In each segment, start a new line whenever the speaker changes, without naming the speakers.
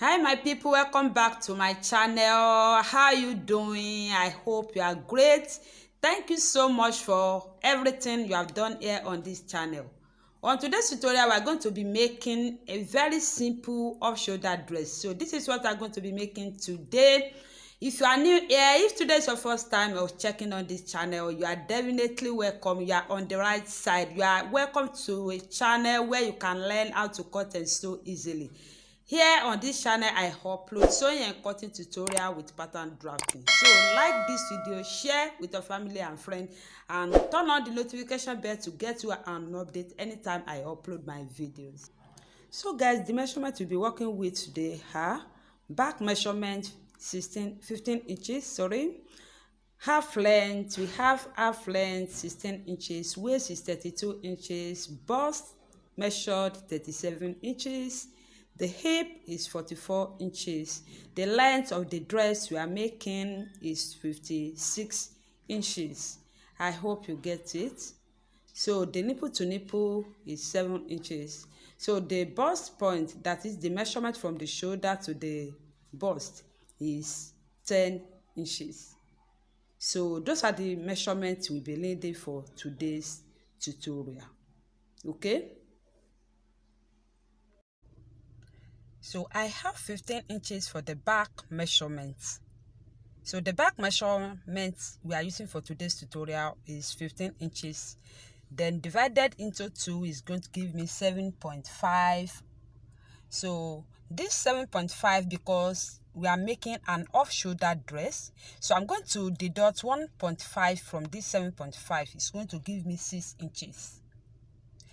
Hi my people, welcome back to my channel. How you doing? I hope you are great. Thank you so much for everything you have done here on this channel. On today's tutorial, we are going to be making a very simple off-shoulder dress. So this is what I'm going to be making today. If you are new here, if today is your first time of checking on this channel, you are definitely welcome. You are on the right side. You are welcome to a channel where you can learn how to cut and sew easily. Here on this channel, I upload sewing and cutting tutorial with pattern drafting. So like this video, share with your family and friends, and turn on the notification bell to get you an update anytime I upload my videos. So guys, the measurement we'll be working with today are back measurement 15 inches, sorry. Half length, we have half length 16 inches, waist is 32 inches, bust measured 37 inches, the hip is 44 inches, the length of the dress we are making is 56 inches. I hope you get it. So the nipple to nipple is 7 inches. So the bust point, that is the measurement from the shoulder to the bust, is 10 inches. So those are the measurements we'll be needing for today's tutorial. Okay. So I have 15 inches for the back measurement. So the back measurement we are using for today's tutorial is 15 inches. Then divided into 2 is going to give me 7.5. So this 7.5, because we are making an off-shoulder dress, so I'm going to deduct 1.5 from this 7.5. It's going to give me 6 inches.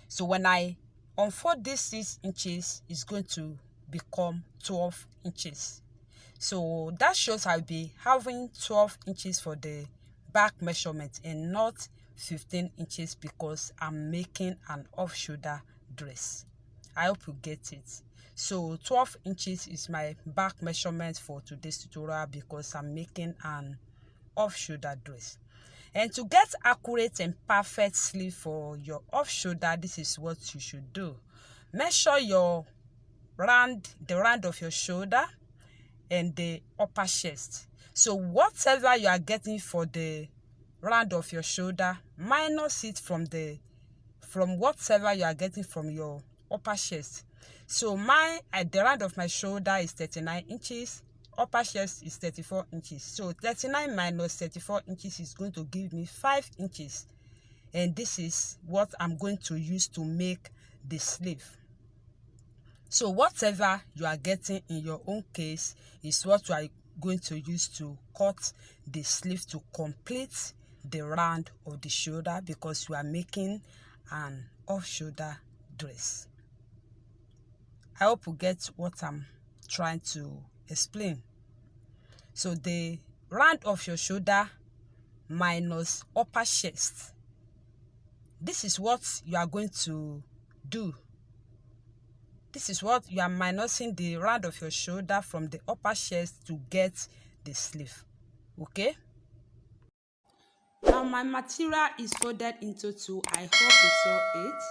So when I unfold this 6 inches, it's going to become 12 inches. So that shows I'll be having 12 inches for the back measurement and not 15 inches because I'm making an off-shoulder dress. I hope you get it. So 12 inches is my back measurement for today's tutorial because I'm making an off-shoulder dress. And to get accurate and perfect sleeve for your off-shoulder, this is what you should do. Measure the round of your shoulder and the upper chest. So whatever you are getting for the round of your shoulder, minus it from whatever you are getting from your upper chest. So the round of my shoulder is 39 inches, upper chest is 34 inches. So 39 minus 34 inches is going to give me 5 inches. And this is what I'm going to use to make the sleeve. So whatever you are getting in your own case is what you are going to use to cut the sleeve to complete the round of the shoulder, because you are making an off-shoulder dress. I hope you get what I'm trying to explain. So the round of your shoulder minus upper chest, this is what you are going to do. This is what you are minusing the round of your shoulder from the upper chest to get the sleeve. Okay. Now my material is folded into 2. I hope you saw it.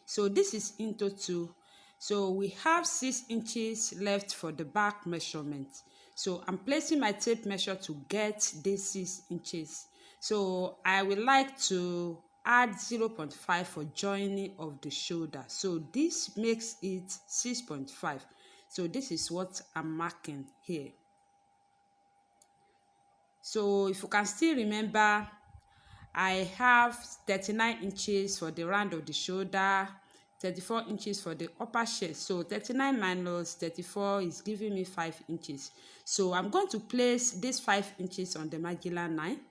So this is into 2. So we have 6 inches left for the back measurement. So I'm placing my tape measure to get this 6 inches. So I would like to add 0.5 for joining of the shoulder. So this makes it 6.5. So this is what I'm marking here. So if you can still remember, I have 39 inches for the round of the shoulder, 34 inches for the upper chest. So 39 minus 34 is giving me 5 inches. So I'm going to place this 5 inches on the marginal line.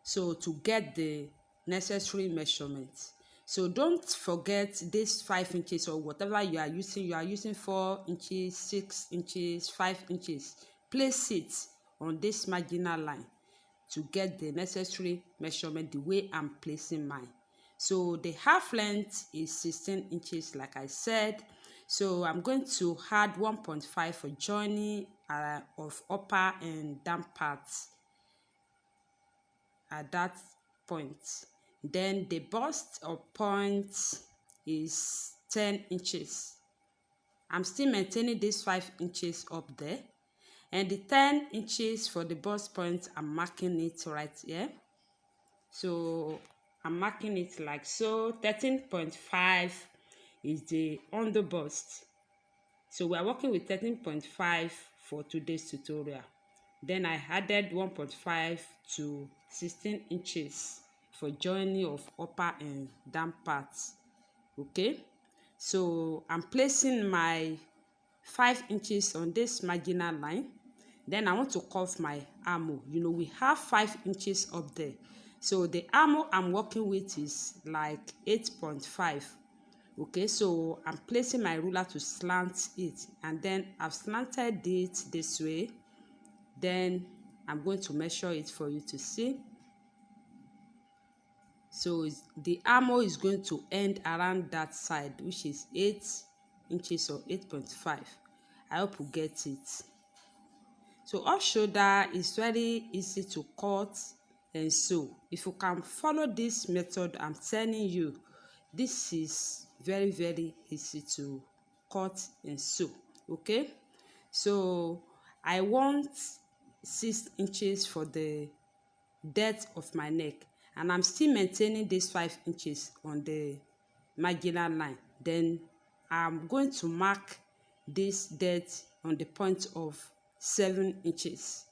So to get the necessary measurements. So don't forget this 5 inches or whatever you are using 4 inches, 6 inches, 5 inches. Place it on this marginal line to get the necessary measurement the way I'm placing mine. So the half length is 16 inches like I said. So I'm going to add 1.5 for joining of upper and down parts at that point. Then the bust of point is 10 inches. I'm still maintaining this 5 inches up there, and the 10 inches for the bust point, I'm marking it right here. So I'm marking it like so. 13.5 is the under bust. So we are working with 13.5 for today's tutorial. Then I added 1.5 to 16 inches for joining of upper and down parts. Okay, so I'm placing my 5 inches on this marginal line. Then I want to curve my armhole. You know, we have 5 inches up there, so the armhole I'm working with is like 8.5. Okay, so I'm placing my ruler to slant it, and then I've slanted it this way. Then I'm going to measure it for you to see. So the armhole is going to end around that side, which is 8 inches or 8.5. I hope you get it. So off shoulder is very easy to cut and sew. If you can follow this method I'm telling you, this is very, very easy to cut and sew. Okay, so I want 6 inches for the depth of my neck, and I'm still maintaining this 5 inches on the marginal line. Then I'm going to mark this depth on the point of 7 inches.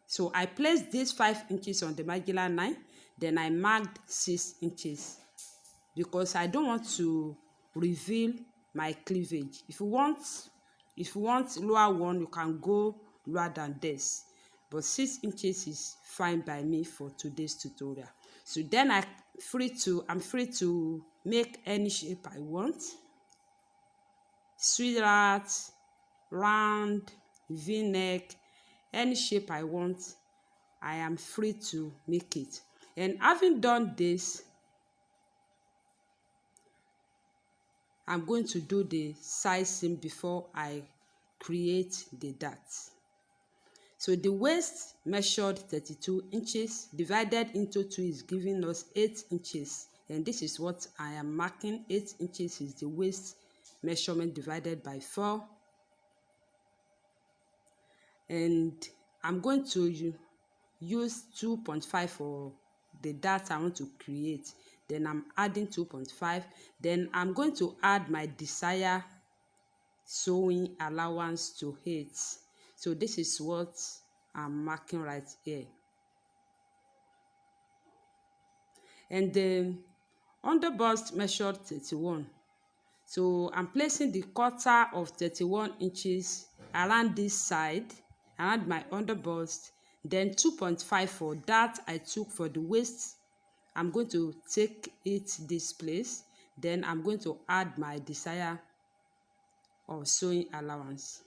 So I placed this 5 inches on the marginal line, then I marked 6 inches because I don't want to reveal my cleavage. If you want lower one, you can go lower than this, but 6 inches is fine by me for today's tutorial. So then I'm free to make any shape I want. Sweetheart, round, v-neck, any shape I want, I am free to make it. And having done this, I'm going to do the side seam before I create the dart. So the waist measured 32 inches divided into 2 is giving us 8 inches, and this is what I am marking. 8 inches is the waist measurement divided by 4, and I'm going to use 2.5 for the dart I want to create. Then I'm adding 2.5. Then I'm going to add my desired sewing allowance to it. So this is what I'm marking right here. And the under bust measured 31. So I'm placing the quarter of 31 inches around this side, around my under bust. Then 2.5 for that I took for the waist. I'm going to take it this place. Then I'm going to add my desired or sewing allowance.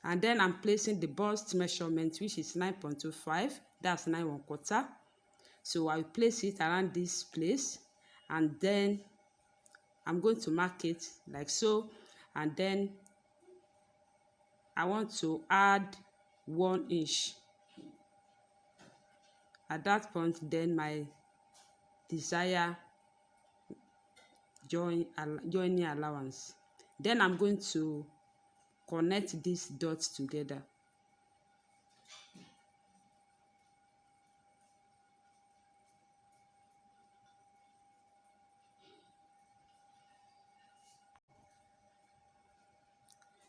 And then I'm placing the bust measurement, which is 9.25. That's 9 1/4. So I will place it around this place, and then I'm going to mark it like so. And then I want to add 1 inch. At that point, then my desired joining allowance. Then I'm going to connect these dots together.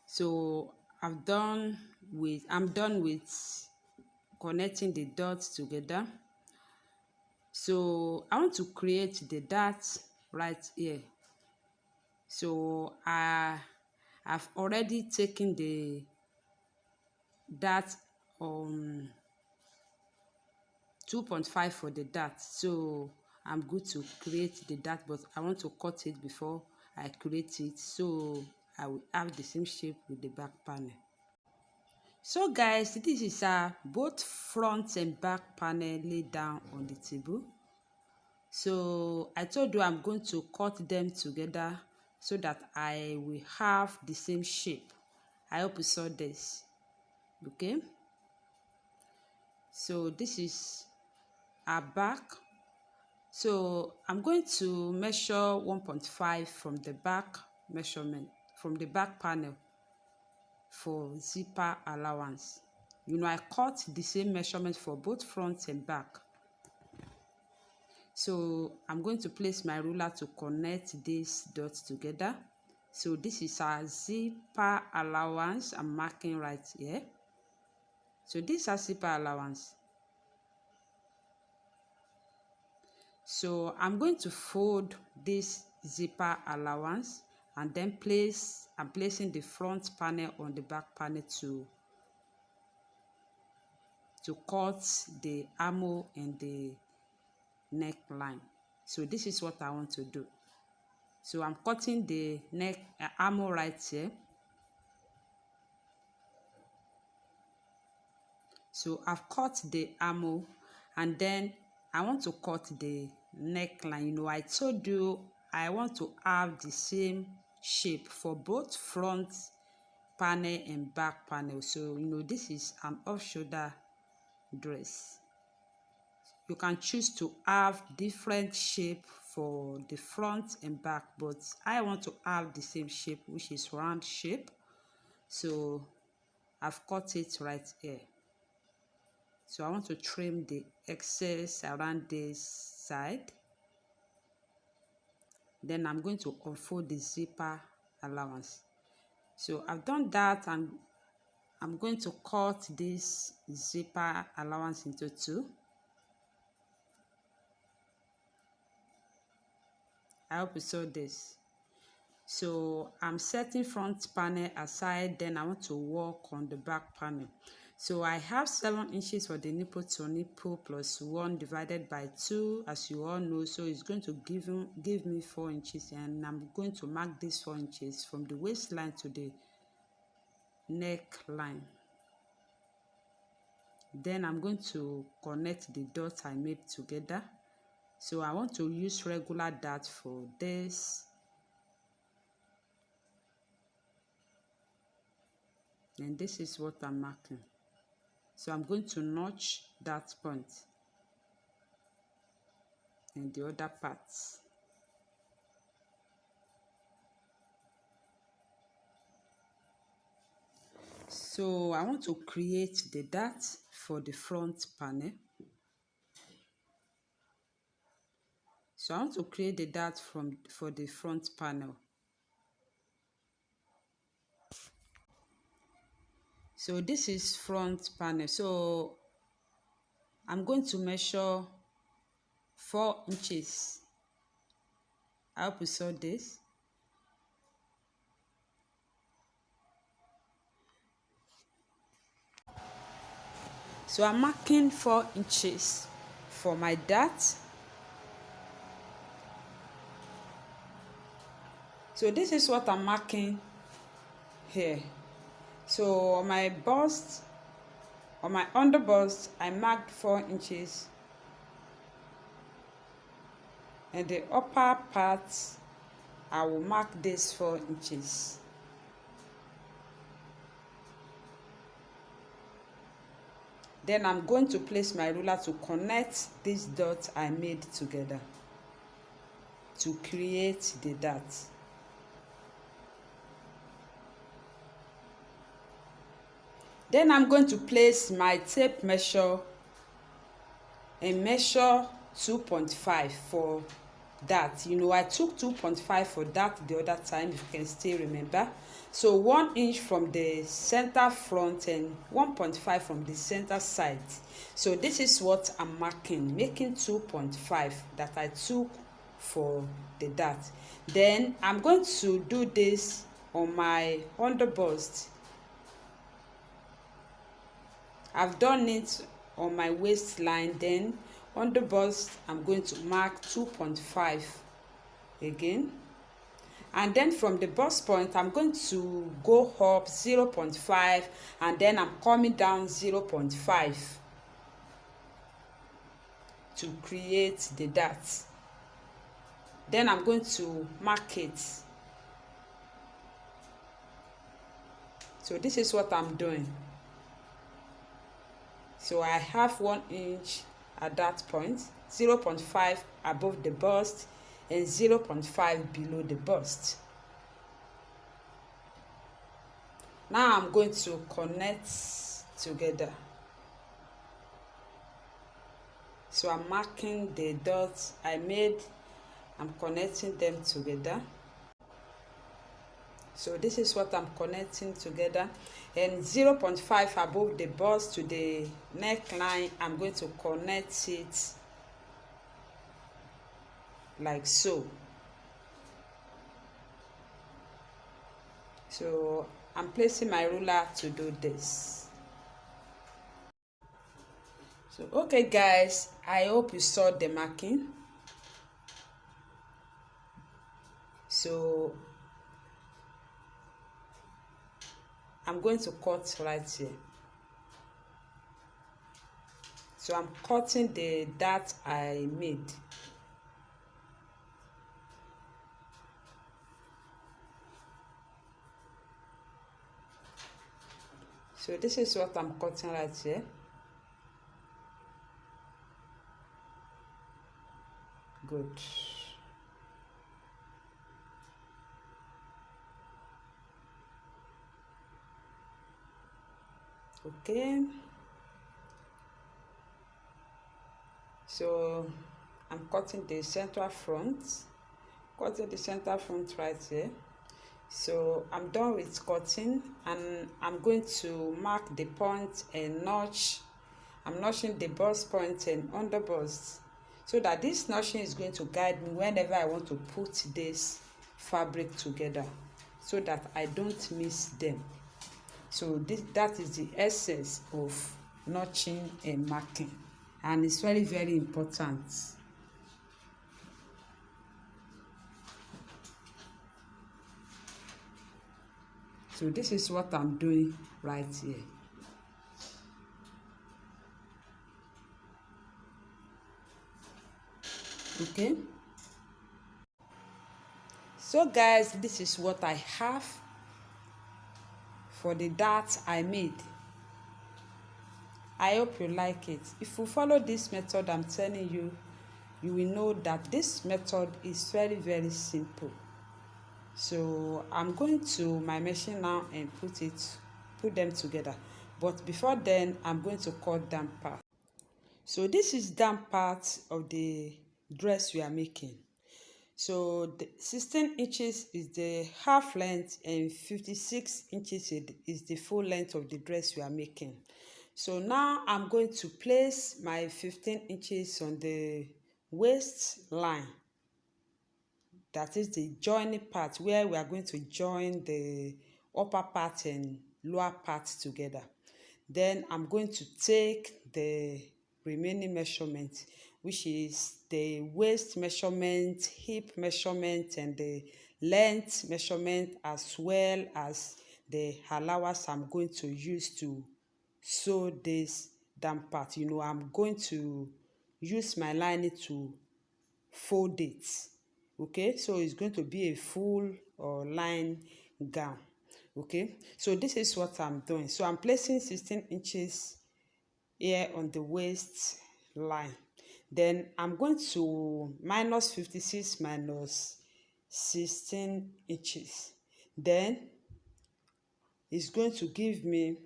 So I'm done with connecting the dots together. So I want to create the dart right here. So I've already taken the dart 2.5 for the dart, so I'm good to create the dart, but I want to cut it before I create it, so I will have the same shape with the back panel. So guys, this is both front and back panel laid down on the table. So I told you I'm going to cut them together so that I will have the same shape. I hope you saw this. Okay, so this is our back. So I'm going to measure 1.5 from the back measurement, from the back panel for zipper allowance. I cut the same measurement for both front and back. So I'm going to place my ruler to connect these dots together. So this is our zipper allowance. I'm marking right here. So this is our zipper allowance. So I'm going to fold this zipper allowance and then I'm placing the front panel on the back panel to cut the armhole and the neckline. So this is what I want to do. So I'm cutting the armhole right here. So I've cut the armhole and then I want to cut the neckline. I told you I want to have the same shape for both front panel and back panel. So this is an off-shoulder dress. You can choose to have different shape for the front and back, but I want to have the same shape, which is round shape. So I've cut it right here. So I want to trim the excess around this side. Then I'm going to unfold the zipper allowance. So I've done that, and I'm going to cut this zipper allowance into two. I hope you saw this. So I'm setting front panel aside, then I want to work on the back panel. So I have 7 inches for the nipple to nipple plus 1 divided by 2, as you all know. So it's going to give me 4 inches, and I'm going to mark this 4 inches from the waistline to the neckline. Then I'm going to connect the dots I made together. So I want to use regular dart for this. And this is what I'm marking. So I'm going to notch that point and the other parts. So I want to create the dart for the front panel. So I want to create the dart for the front panel. So this is front panel. So I'm going to measure 4 inches. I hope you saw this. So I'm marking 4 inches for my dart. So this is what I'm marking here. So on my bust, on my under bust, I marked 4 inches. And the upper part, I will mark this 4 inches. Then I'm going to place my ruler to connect these dots I made together to create the dart. Then I'm going to place my tape measure and measure 2.5 for that. I took 2.5 for that the other time, if you can still remember. So 1 inch from the center front and 1.5 from the center side. So this is what I'm making 2.5 that I took for the dart. Then I'm going to do this on my under bust. I've done it on my waistline. Then on the bust, I'm going to mark 2.5 again. And then from the bust point, I'm going to go up 0.5, and then I'm coming down 0.5 to create the dart. Then I'm going to mark it. So this is what I'm doing. So I have 1 inch at that point, 0.5 above the bust and 0.5 below the bust. Now I'm going to connect together. So I'm marking the dots I made. I'm connecting them together. So this is what I'm connecting together, and 0.5 above the bust to the neckline, I'm going to connect it like so. So I'm placing my ruler to do this. So okay guys, I hope you saw the marking. So I'm going to cut right here. So I'm cutting the dart I made. So this is what I'm cutting right here. Good. Okay. So I'm cutting the center front. Cutting the center front right here. So I'm done with cutting, and I'm going to mark the point and notch. I'm notching the bust point and under bust, so that this notching is going to guide me whenever I want to put this fabric together, so that I don't miss them. So that is the essence of notching and marking, and it's very, very important. So this is what I'm doing right here. Okay. So guys, this is what I have for the dart I made. I hope you like it. If you follow this method I'm telling you, you will know that this method is very, very simple. So I'm going to my machine now and put them together. But before then, I'm going to cut down part. So this is down part of the dress we are making. So the 16 inches is the half length, and 56 inches is the full length of the dress we are making. So now I'm going to place my 15 inches on the waist line. That is the joining part, where we are going to join the upper part and lower part together. Then I'm going to take the remaining measurement, which is the waist measurement, hip measurement, and the length measurement, as well as the allowance I'm going to use to sew this down part. You know, I'm going to use my lining to fold it. Okay, so it's going to be a full or line gown. Okay, so this is what I'm doing. So I'm placing 16 inches here on the waist line. Then I'm going to minus 56 minus 16 inches. Then it's going to give me,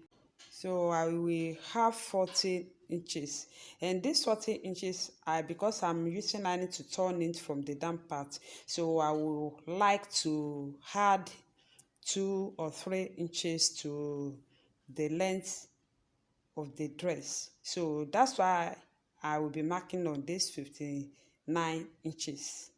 so I will have 40 inches, and this 40 inches, because I'm using lining to turn it from the down part, so I will like to add 2 or 3 inches to the length of the dress. So that's why I will be marking on this 59 inches.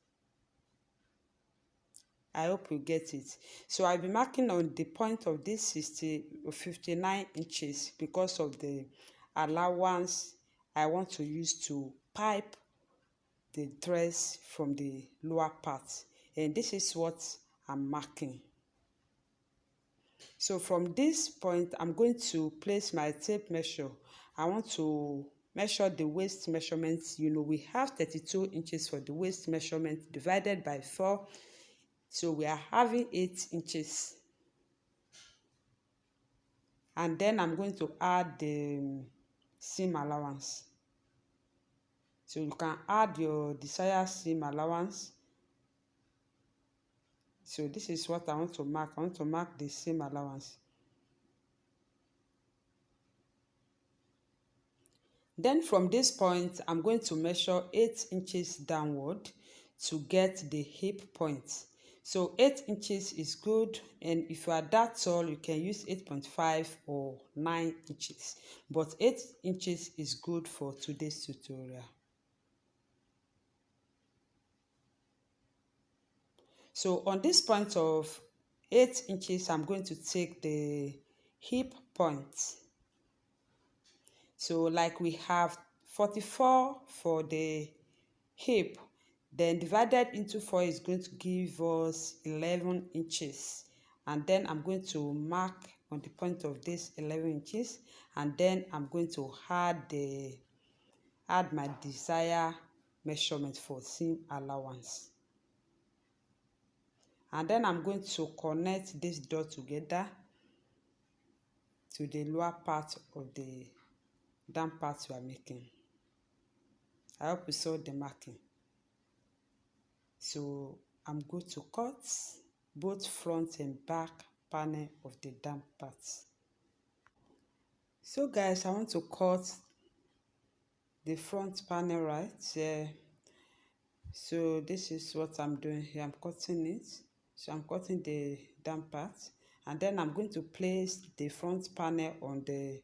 I hope you get it. So I'll be marking on the point of this 59 inches because of the allowance I want to use to pipe the dress from the lower part. And this is what I'm marking. So from this point, I'm going to place my tape measure. I want to measure the waist measurements. You know, we have 32 inches for the waist measurement divided by 4. So we are having 8 inches. And then I'm going to add the seam allowance. So you can add your desired seam allowance. So this is what I want to mark. I want to mark the seam allowance. Then from this point, I'm going to measure 8 inches downward to get the hip point. So 8 inches is good, and if you are that tall, you can use 8.5 or 9 inches. But 8 inches is good for today's tutorial. So on this point of 8 inches, I'm going to take the hip point. So like we have 44 for the hip, then divided into 4 is going to give us 11 inches. And then I'm going to mark on the point of this 11 inches, and then I'm going to add my desired measurement for seam allowance. And then I'm going to connect this dot together to the lower part of the down part we are making. I hope you saw the marking. So I'm going to cut both front and back panel of the down part. So guys, I want to cut the front panel right here. So this is what I'm doing here. I'm cutting it. So I'm cutting the down part, and then I'm going to place the front panel on the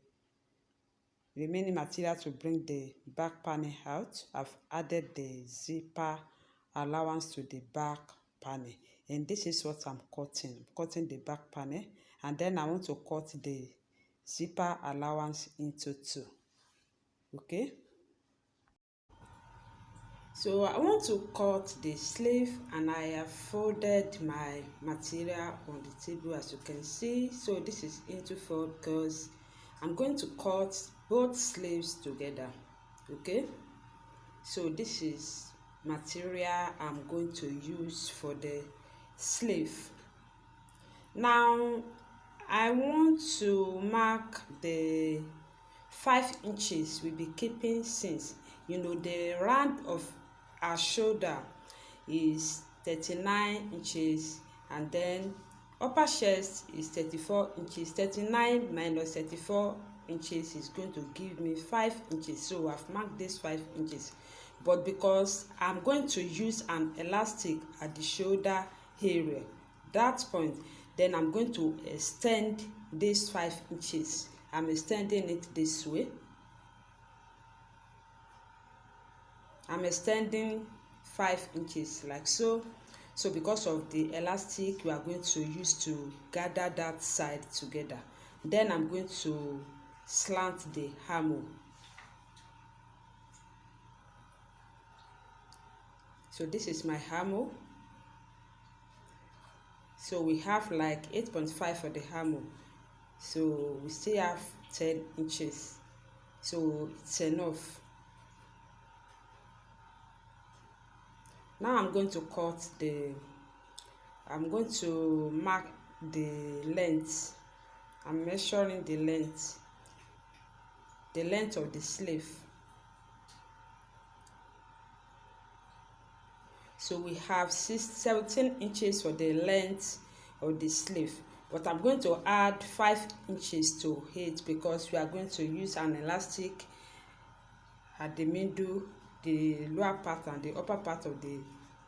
remaining material to bring the back panel out. I've added the zipper allowance to the back panel, and this is what I'm cutting the back panel, and then I want to cut the zipper allowance into 2. Okay, so I want to cut the sleeve, and I have folded my material on the table, as you can see. So this is into 4 because I'm going to cut both sleeves together. Okay, so this is material I'm going to use for the sleeve. Now I want to mark the 5 inches we'll be keeping, since the round of our shoulder is 39 inches, and then upper chest is 34 inches. 39 minus 34 inches is going to give me 5 inches. So I've marked this 5 inches, but because I'm going to use an elastic at the shoulder area, that point, then I'm going to extend this 5 inches. I'm extending it this way. I'm extending 5 inches like so. So because of the elastic we are going to use to gather that side together, then I'm going to slant the armhole. So this is my armhole. So we have like 8.5 for the armhole. So we still have 10 inches. So it's enough. Now I'm going to mark the length. I'm measuring the length of the sleeve. So we have 17 inches for the length of the sleeve, but I'm going to add 5 inches to it because we are going to use an elastic at the middle, the lower part and the upper part of the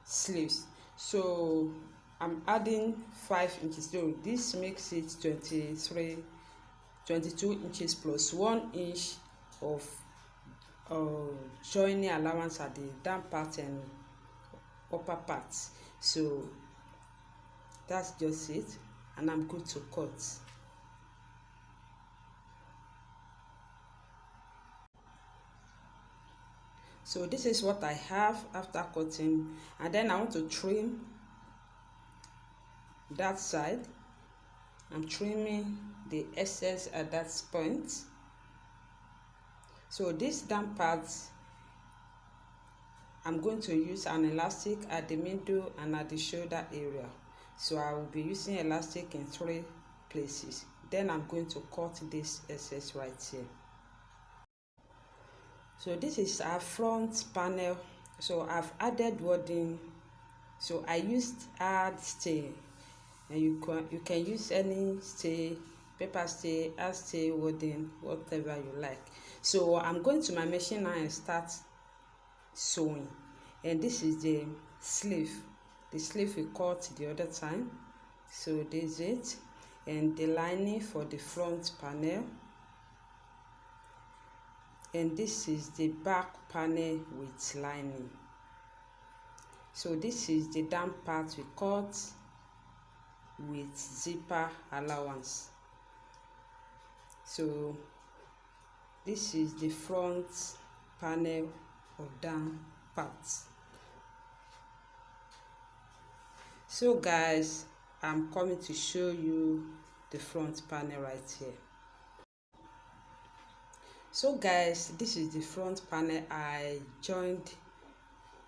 sleeves. So I'm adding 5 inches. So this makes it 22 inches plus 1 inch of joining allowance at the down part and upper part. So that's just it, and I'm good to cut. So this is what I have after cutting, and then I want to trim that side. I'm trimming the excess at that point. So this down part, I'm going to use an elastic at the middle and at the shoulder area. So I will be using elastic in 3 places. Then I'm going to cut this excess right here. So this is our front panel. So I've added wording. So I used hard stay, and you can use any stay, paper stay, hard stay, wording, whatever you like. So I'm going to my machine now and start sewing. And this is the sleeve we cut the other time. So this is it, and the lining for the front panel, and this is the back panel with lining. So this is the down part we cut with zipper allowance. So this is the front panel of down parts. So guys, I'm coming to show you the front panel right here. So guys, this is the front panel. I joined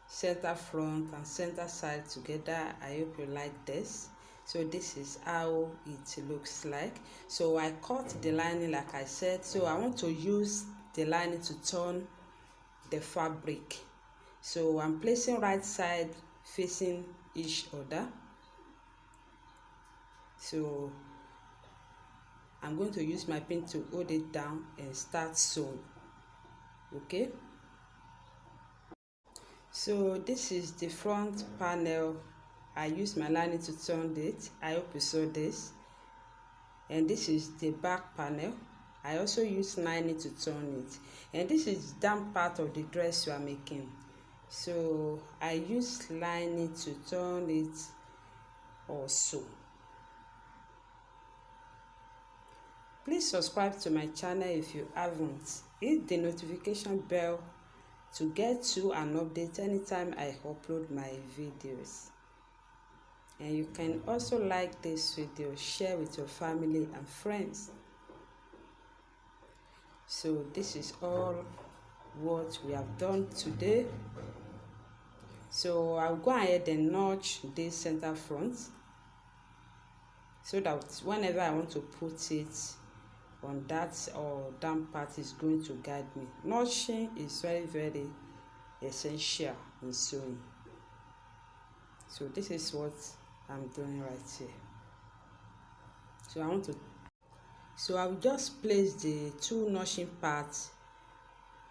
center front and center side together. I hope you like this. So this is how it looks like. So I cut the lining like I said. So I want to use the lining to turn the fabric. So I'm placing right side facing each other. So I'm going to use my pin to hold it down and start sewing. Okay, so this is the front panel. I use my lining to turn it. I hope you saw this. And this is the back panel. I also use lining to turn it. And this is down part of the dress you are making. So I use lining to turn it also. Please subscribe to my channel if you haven't. Hit the notification bell to get to an update anytime I upload my videos. And you can also like this video, share with your family and friends. So this is all what we have done today. So I'll go ahead and notch this center front so that whenever I want to put it on that or down part is going to guide me. Notching is very essential in sewing. So this is what I'm doing right here. So I will just place the two notching parts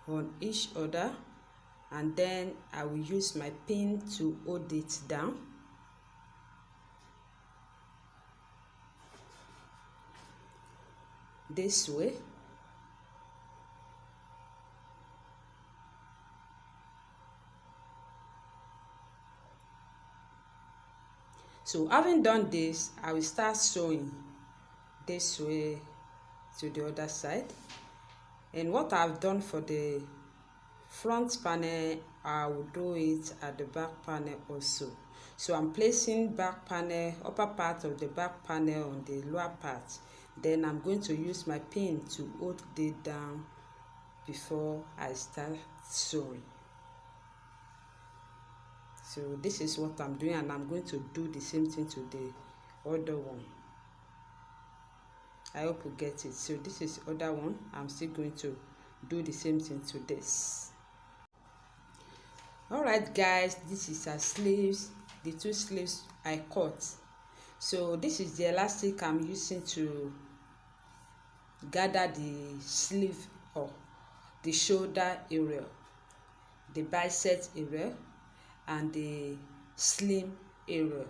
on each other, and then I will use my pin to hold it down. This way. So having done this, I will start sewing this way to the other side. And what I've done for the front panel, I will do it at the back panel also. So I'm placing back panel, upper part of the back panel on the lower part. Then I'm going to use my pin to hold it down before I start sewing. So this is what I'm doing, and I'm going to do the same thing to the other one. I hope you get it. So this is the other one. I'm still going to do the same thing to this. All right guys, this is our sleeves, the two sleeves I cut. So this is the elastic I'm using to gather the sleeve or the shoulder area, the bicep area, and the slim area,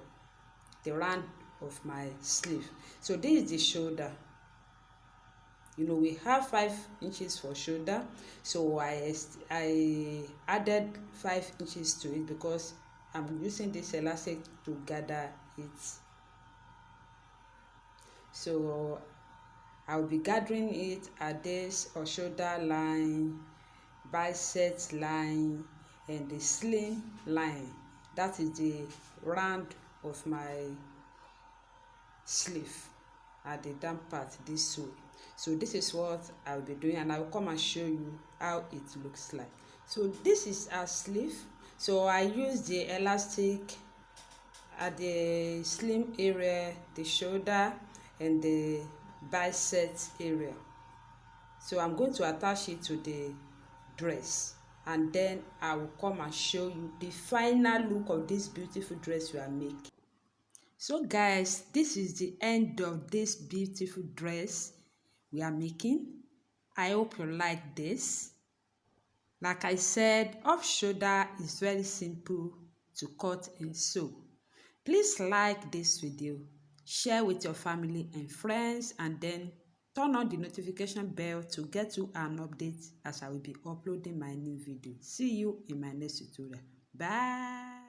the round of my sleeve. So this is the shoulder. You know, we have 5 inches for shoulder, so I added 5 inches to it because I'm using this elastic to gather it. So I'll be gathering it at this or shoulder line, bicep line, and the slim line. That is the round of my sleeve at the down part this way. So this is what I'll be doing, and I'll come and show you how it looks like. So this is our sleeve. So I use the elastic at the slim area, the shoulder, and the bicep area. So I'm going to attach it to the dress, and then I will come and show you the final look of this beautiful dress we are making. So guys, this is the end of this beautiful dress we are making. I hope you like this. Like I said, off shoulder is very simple to cut and sew. Please like this video, share with your family and friends, and then turn on the notification bell to get you an update as I will be uploading my new video. See you in my next tutorial. Bye.